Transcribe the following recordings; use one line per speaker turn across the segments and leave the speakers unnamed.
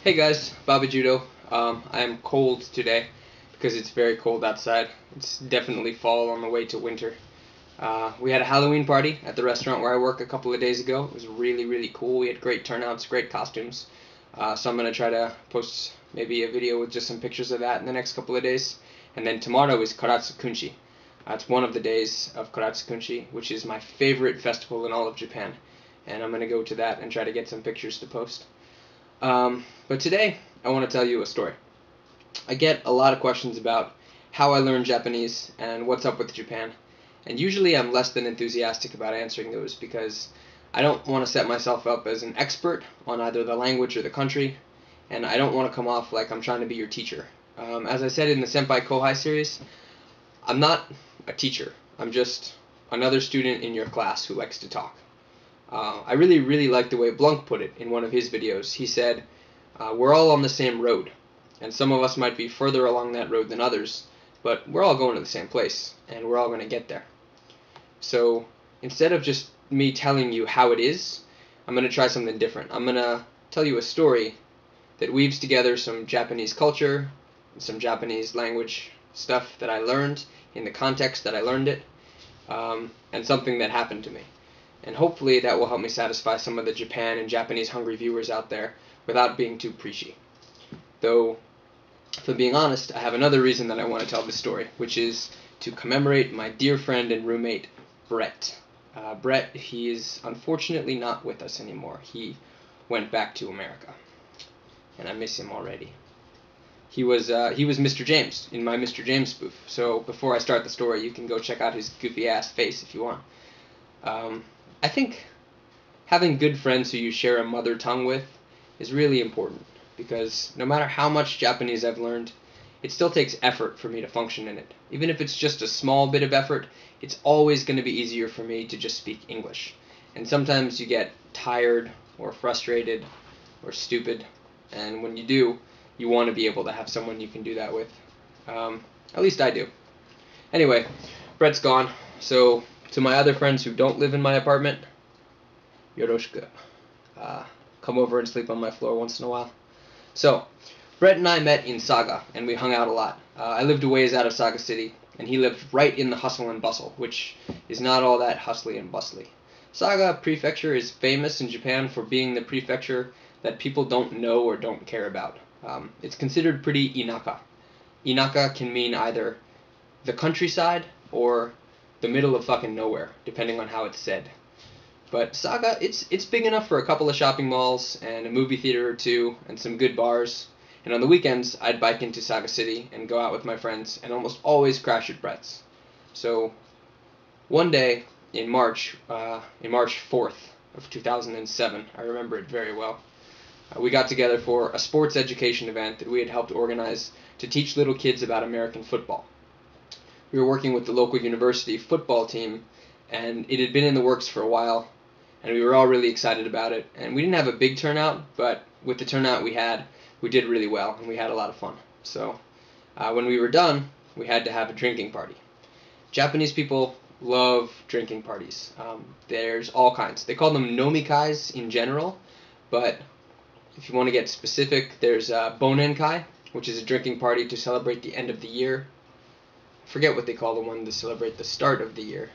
Hey guys, Bobbyjudo. I'm cold today because it's very cold outside. It's definitely fall on the way to winter. We had a Halloween party at the restaurant where I work a couple of days ago. It was really cool. We had great turnouts, great costumes. So I'm going to try to post maybe a video with just some pictures of that in the next couple of days. And then tomorrow is Karatsu Kunchi. It's one of the days of Karatsu Kunchi, which is my favorite festival in all of Japan. And I'm going to go to that and try to get some pictures to post. But today, I want to tell you a story. I get a lot of questions about how I learned Japanese and what's up with Japan. And usually I'm less than enthusiastic about answering those because I don't want to set myself up as an expert on either the language or the country, and I don't want to come off like I'm trying to be your teacher. As I said in the Senpai Kohai series, I'm not a teacher. I'm just another student in your class who likes to talk. I really like the way Blunk put it in one of his videos. He said, we're all on the same road, and some of us might be further along that road than others, but we're all going to the same place, and we're all going to get there. So instead of just me telling you how it is, I'm going to try something different. I'm going to tell you a story that weaves together some Japanese culture, some Japanese language stuff that I learned in the context that I learned it, and something that happened to me. And hopefully that will help me satisfy some of the Japan and Japanese hungry viewers out there without being too preachy. Though, if I'm being honest, I have another reason that I want to tell this story, which is to commemorate my dear friend and roommate, Brett. Brett, he is unfortunately not with us anymore. He went back to America, and I miss him already. He was Mr. James in my Mr. James spoof. So before I start the story, you can go check out his goofy ass face if you want. I think having good friends who you share a mother tongue with is really important, because no matter how much Japanese I've learned, it still takes effort for me to function in it. Even if it's just a small bit of effort, it's always going to be easier for me to just speak English. And sometimes you get tired or frustrated or stupid, and when you do, you want to be able to have someone you can do that with. At least I do. Anyway, Brett's gone, so to my other friends who don't live in my apartment, yoroshiku. Come over and sleep on my floor once in a while. So, Brett and I met in Saga, and we hung out a lot. I lived a ways out of Saga City, and he lived right in the hustle and bustle, which is not all that hustly and bustly. Saga Prefecture is famous in Japan for being the prefecture that people don't know or don't care about. It's considered pretty inaka. Inaka can mean either the countryside or the middle of fucking nowhere, depending on how it's said. But Saga, it's big enough for a couple of shopping malls and a movie theater or two and some good bars. And on the weekends, I'd bike into Saga City and go out with my friends and almost always crash at Brett's. So one day in March 4th of 2007, I remember it very well, we got together for a sports education event that we had helped organize to teach little kids about American football. We were working with the local university football team, and it had been in the works for a while, and we were all really excited about it. And we didn't have a big turnout, but with the turnout we had, we did really well, and we had a lot of fun. So when we were done, we had to have a drinking party. Japanese people love drinking parties. There's all kinds. They call them nomikais in general, but if you want to get specific, there's bonenkai, which is a drinking party to celebrate the end of the year. I forget what they call the one to celebrate the start of the year.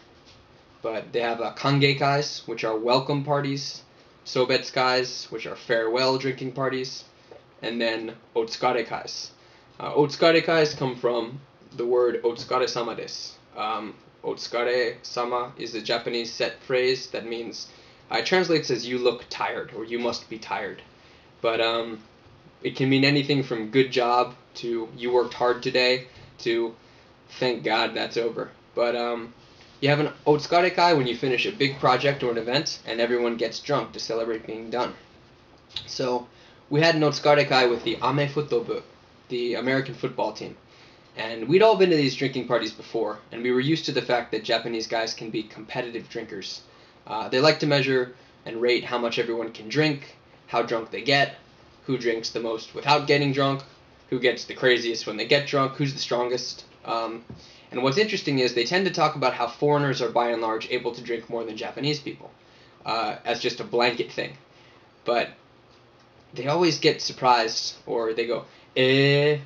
But they have kangekais, which are welcome parties, sobetsukais, which are farewell drinking parties, and then otsukarekais. Otsukarekais come from the word otsukare-sama desu. Otsukare-sama is a Japanese set phrase that means, it translates as you look tired, or you must be tired. But it can mean anything from good job to you worked hard today to thank God that's over. But you have an otsukarekai when you finish a big project or an event, and everyone gets drunk to celebrate being done. So we had an otsukarekai with the Ame Futobu, the American football team. And we'd all been to these drinking parties before, and we were used to the fact that Japanese guys can be competitive drinkers. They like to measure and rate how much everyone can drink, how drunk they get, who drinks the most without getting drunk, who gets the craziest when they get drunk, who's the strongest. And what's interesting is they tend to talk about how foreigners are by and large able to drink more than Japanese people, as just a blanket thing. But they always get surprised, or they go,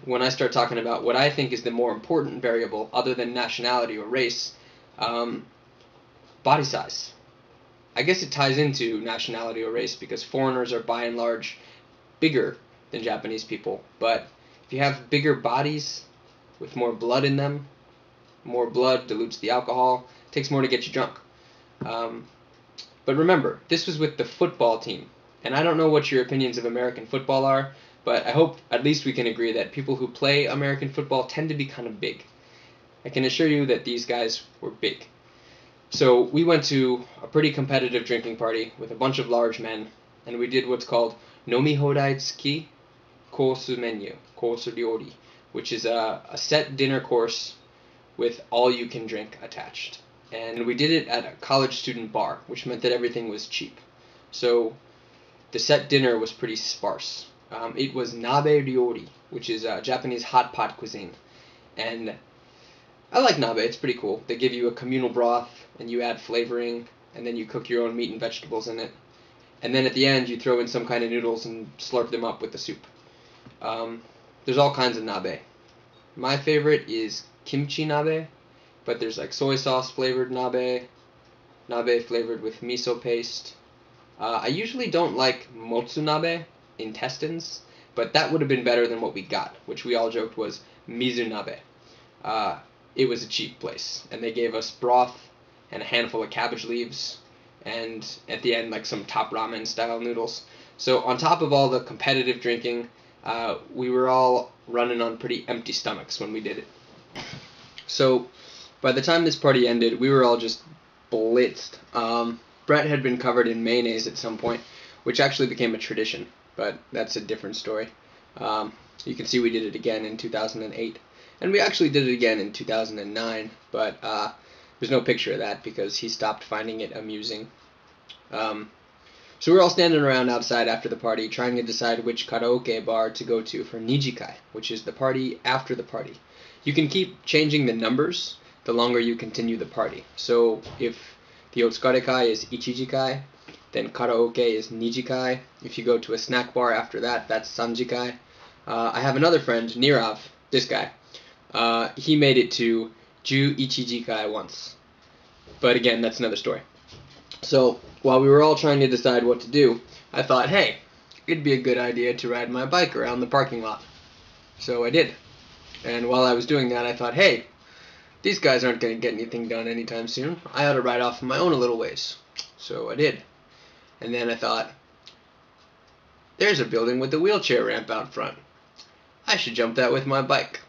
when I start talking about what I think is the more important variable other than nationality or race, um, body size. I guess it ties into nationality or race because foreigners are by and large bigger than Japanese people. But if you have bigger bodies with more blood in them, more blood dilutes the alcohol, it takes more to get you drunk. Um, but remember, this was with the football team. And I don't know what your opinions of American football are, but I hope at least we can agree that people who play American football tend to be kind of big. I can assure you that these guys were big. So we went to a pretty competitive drinking party with a bunch of large men, and we did what's called Nomi Hodai Tsuki Kosu Menu, Kosu Ryori, which is a set dinner course with all you can drink attached. And we did it at a college student bar, which meant that everything was cheap. So the set dinner was pretty sparse. It was nabe ryori, which is Japanese hot pot cuisine. And I like nabe, it's pretty cool. They give you a communal broth, and you add flavoring, and then you cook your own meat and vegetables in it. And then at the end, you throw in some kind of noodles and slurp them up with the soup. There's all kinds of nabe. My favorite is kimchi nabe, but there's like soy sauce flavored nabe, nabe flavored with miso paste. I usually don't like motsunabe, intestines, but that would have been better than what we got, which we all joked was mizunabe. It was a cheap place, and they gave us broth and a handful of cabbage leaves, and at the end, like some top ramen style noodles. So on top of all the competitive drinking, we were all running on pretty empty stomachs when we did it. So by the time this party ended, we were all just blitzed. Brett had been covered in mayonnaise at some point, which actually became a tradition, but that's a different story. You can see we did it again in 2008, and we actually did it again in 2009, but there's no picture of that because he stopped finding it amusing. So we're all standing around outside after the party trying to decide which karaoke bar to go to for Nijikai, which is the party after the party. You can keep changing the numbers the longer you continue the party. So if the Otsukarekai is Ichijikai, then karaoke is Nijikai. If you go to a snack bar after that, that's Sanjikai. I have another friend, Nirav, this guy. He made it to Ju Ichijikai once. But again, that's another story. So while we were all trying to decide what to do, I thought, hey, it'd be a good idea to ride my bike around the parking lot. So I did. And while I was doing that, I thought, hey, these guys aren't going to get anything done anytime soon. I ought to ride off on my own a little ways. So I did. And then I thought, there's a building with a wheelchair ramp out front. I should jump that with my bike.